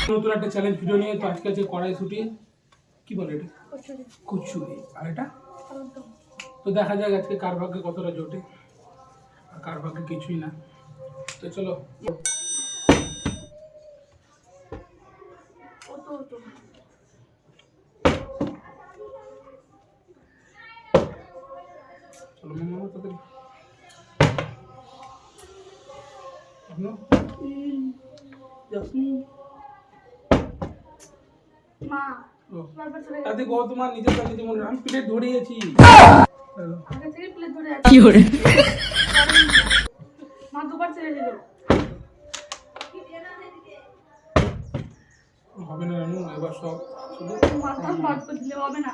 নতুন একটা challenge video নিয়ে তো আজকে আছে কড়াইশুঁটি কি বলে এটা কচুরি আর এটা তো দেখা যাক আজকে কার ভাগ্যে কতটা জোটে আর কার ভাগ্যে কিছুই না। তো চলো চলো মামা তাদের তাতে গো তোমার নিজের কাছে যেমন আমি প্লেট ধরিয়েছি কি করে মা দুবার ছেড়ে দিল হবে না রানু এবার সব শুধু মাথা বাদ করে দিলে হবে না